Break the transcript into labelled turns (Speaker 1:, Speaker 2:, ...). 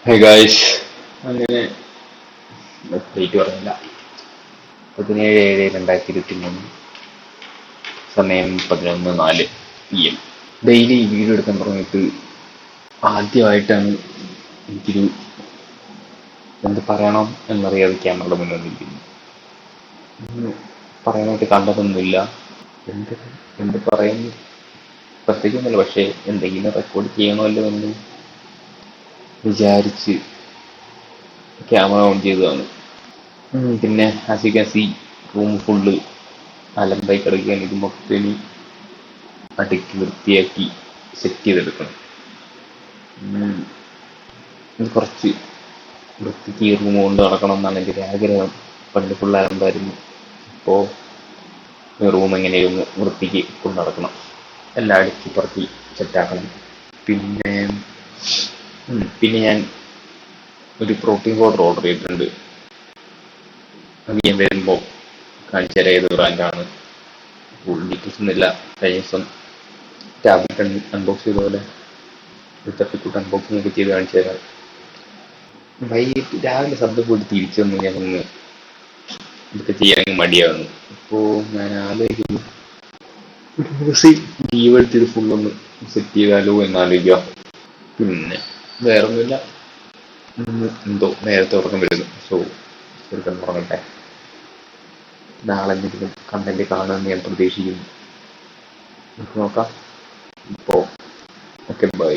Speaker 1: Hey guys, അങ്ങനെ date പറഞ്ഞില്ല. 17/7/2023, സമയം 11:04 PM. ഡെയിലി വീഡിയോ എടുക്കാൻ തുടങ്ങിയിട്ട് ആദ്യമായിട്ടാണ് എനിക്കൊരു എന്ത് പറയണം എന്നറിയാതെ ക്യാമറയുടെ മുന്നിൽ വന്നിരിക്കുന്നു. പറയാനായിട്ട് കണ്ടതൊന്നുമില്ല. എന്ത് എന്ത് പറയുന്നു പ്രത്യേകിച്ചൊന്നുമില്ല, പക്ഷേ എന്തെങ്കിലും റെക്കോർഡ് ചെയ്യണമല്ലോ എന്ന് വിചാരിച്ച് ക്യാമറ ഓൺ ചെയ്തതാണ്. പിന്നെ as you can see, room full അലമ്പായി കിടക്കുകയാണ്. ഇത് മൊത്തം അടുക്കി വൃത്തിയാക്കി സെറ്റ് ചെയ്തെടുക്കണം. ഇത് കുറച്ച് വൃത്തിക്ക് ഈ റൂം കൊണ്ട് നടക്കണം എന്നാണ് എൻ്റെ ഒരു ആഗ്രഹം. പണ്ട് ഫുൾ അലമ്പായിരുന്നു. ഇപ്പോൾ റൂം എങ്ങനെയൊന്ന് വൃത്തിക്ക് കൊണ്ട് നടക്കണം, എല്ലാം അടുക്കി പുറത്തി സെറ്റാക്കണം. പിന്നെ പിന്നെ ഞാൻ ഒരു പ്രോട്ടീൻ പൗഡർ ഓർഡർ ചെയ്തിട്ടുണ്ട്. അത് ഞാൻ വരുമ്പോൾ കാണിച്ചു തരാം ഏത് ബ്രാൻഡാണ്. ഫുൾ ഡീറ്റെയിൽസ് ഒന്നുമില്ല. കഴിഞ്ഞ ദിവസം ടാബ്ലറ്റ് അൺബോക്സ് ചെയ്ത പോലെ ഒരു തട്ടിക്കൂട്ട് അൺബോക്സിംഗ് ഒക്കെ ചെയ്ത് കാണിച്ചു തരാം. വൈകിട്ട് രാവിലെ ശബ്ദം പോയിട്ട് തിരിച്ചു വന്ന് ഞാനൊന്ന് ഇതൊക്കെ ചെയ്യാൻ മടിയാവുന്നു. അപ്പോൾ ഞാൻ ആലോചിക്കുന്നു, ഒരു ദിവസം ലീവ് എടുത്തിട്ട് ഫുള്ളൊന്ന് സെറ്റ് ചെയ്താലോ എന്നാലോചിക്കുക. പിന്നെ വേറൊന്നുമില്ല. എന്തോ നേരത്തെ ഉറക്കം വരുന്നു. സോ ചെറുക്കൻ ഉറങ്ങട്ടെ. നാളെ എന്തെങ്കിലും കണ്ടന്റ് കാണുമെന്ന് ഞാൻ പ്രതീക്ഷിക്കുന്നു. നമുക്ക് നോക്കാം. ഇപ്പോൾ ഓക്കെ, ബൈ.